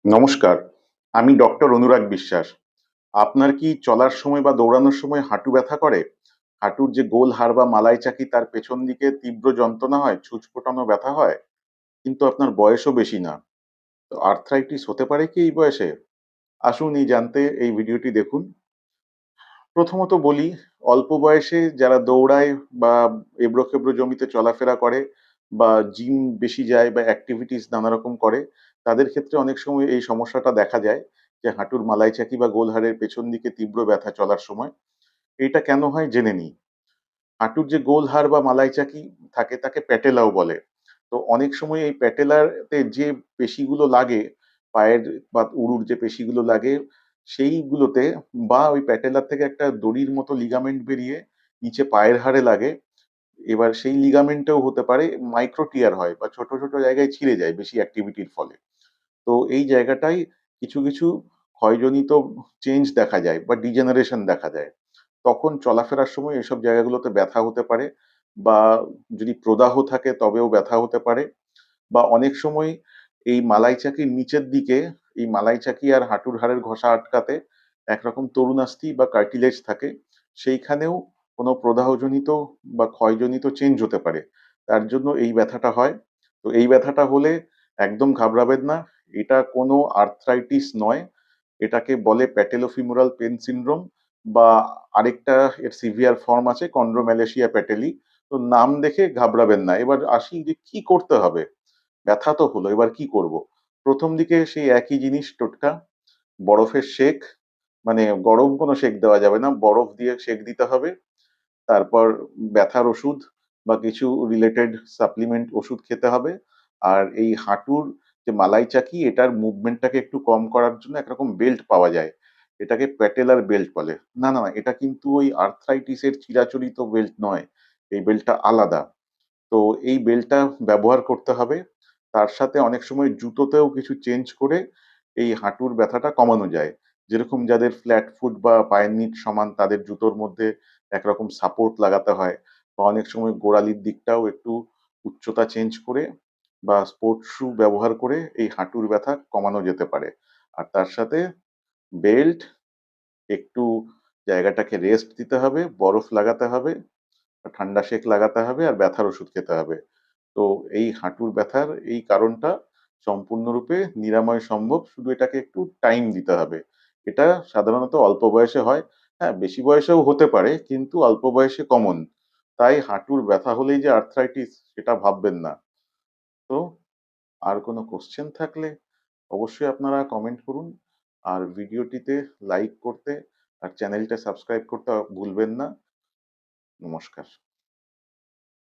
নমস্কার, আমি ডক্টর অনুরাগ বিশ্বাস। আপনার কি চলার সময় বা দৌড়ানোর সময় হাঁটু ব্যথা করে? হাঁটুর যে গোল হাড় বা মালাই চাকি তার পেছন দিকে তীব্র যন্ত্রণা হয়, ছুঁচফোটানো ব্যথা হয়? কিন্তু আপনার বয়সও বেশি না। তো আর্থ্রাইটিস হতে পারে কি এই বয়সে? আসুন এই জানতে এই ভিডিওটি দেখুন। প্রথমত বলি, অল্প বয়সে যারা দৌড়ায় বা এবড়ো-খেবড়ো জমিতে চলাফেরা করে বা জিম বেশি যায় বা অ্যাক্টিভিটিস নানা রকম করে, তাদের ক্ষেত্রে অনেক সময় এই সমস্যাটা দেখা যায় যে হাঁটুর মালাইচাকি বা গোলহাড়ের পেছন দিকে তীব্র ব্যথা চলার সময়। এটা কেন হয় জেনে নিই। হাঁটুর যে গোল হাড় বা মালাইচাকি থাকে তাকে প্যাটেলাও বলে। তো অনেক সময় এই প্যাটেলাতে যে পেশিগুলো লাগে, পায়ের বা উরুর যে পেশিগুলো লাগে সেইগুলোতে বা ওই প্যাটেলার থেকে একটা দড়ির মতো লিগামেন্ট বেরিয়ে নিচে পায়ের হাড়ে লাগে। এবার সেই লিগামেন্টেও হতে পারে মাইক্রো টিয়ার হয় বা ছোট, ছোট জায়গায় ছিঁড়ে যায় বেশি অ্যাক্টিভিটির ফলে। তো এই জায়গাটায় কিছু, কিছু ক্ষয়জনিত চেঞ্জ দেখা যায় বা ডিজেনারেশন দেখা যায়। তখন চলাফেরার সময় এসব জায়গাগুলোতে ব্যথা হতে পারে বা যদি প্রদাহ থাকে তবেও ব্যথা হতে পারে বা অনেক সময় এই মালাই চাকির নিচের দিকে এই মালাই চাকি আর হাঁটুর হাড়ের ঘষা আটকাতে একরকম তরুণাস্থি বা কার্টিলেজ থাকে। সেইখানেও কোনো প্রদাহজনিত বা ক্ষয়জনিত চেঞ্জ হতে পারে। তার জন্য এই ব্যথাটা হয়। তো এই ব্যথাটা হলে একদম ঘাবড়াবেন না। এটা কোনো আর্থ্রাইটিস নয়। এটাকে বলে প্যাটেলোফিমোরাল পেন সিনড্রোম বা আরেকটা এর সিভিয়ার ফর্ম আছে কন্ড্রোম্যালেশিয়া প্যাটেলি। তো নাম দেখে ঘাবড়াবেন না। এবার আসি যে কি করতে হবে? ব্যথা তো হলো, এবার কি করব? ১ম দিকে সেই একই জিনিস টোটকা, বরফের সেঁক, মানে গরম কোনো সেঁক দেওয়া যাবে না। বরফ দিয়ে সেঁক দিতে হবে। তারপর ব্যথার ওষুধ বা কিছু রিলেটেড সাপ্লিমেন্ট ওষুধ খেতে হবে। আর এই হাঁটুর যে মালাই চাকি এটার মুভমেন্টটাকে একটু কম করার জন্য একরকম বেল্ট পাওয়া যায়। এটাকে প্যাটেলার বেল্ট বলে। না, না, এটা কিন্তু ওই আর্থ্রাইটিসের চিরাচরিত বেল্ট নয়। এই বেল্টটা আলাদা। তো এই বেল্টটা ব্যবহার করতে হবে। তার সাথে অনেক সময় জুতোতেও কিছু চেঞ্জ করে এই হাঁটুর ব্যথাটা কমানো যায়। যেরকম যাদের ফ্ল্যাট ফুট বা পায়ের নিচ সমান তাদের জুতোর মধ্যে একরকম সাপোর্ট লাগাতে হয় বা অনেক সময় গোড়ালির দিকটাও একটু উচ্চতা চেঞ্জ করে বা স্পোর্টস শু ব্যবহার করে এই হাঁটুর ব্যথা কমানো যেতে পারে। আর তার সাথে বেল্ট, একটু জায়গাটাকে রেস্ট দিতে হবে, বরফ লাগাতে হবে, ঠান্ডা সেঁক লাগাতে হবে আর ব্যথার ওষুধ খেতে হবে। তো এই হাঁটুর ব্যথার এই কারণটা সম্পূর্ণরূপে নিরাময় সম্ভব। শুধু এটাকে একটু টাইম দিতে হবে। এটা সাধারণত অল্প বয়সে হয়। হ্যাঁ, বেশি বয়সেও হতে পারে কিন্তু অল্প বয়সে কমন। তাই হাঁটুর ব্যথা হলেই যে আর্থ্রাইটিস সেটা ভাববেন না। তো আর কোনো কোয়েশ্চেন থাকলে অবশ্যই আপনারা কমেন্ট করুন। আর ভিডিওটিতে লাইক করতে আর চ্যানেলটা সাবস্ক্রাইব করতে ভুলবেন না। নমস্কার।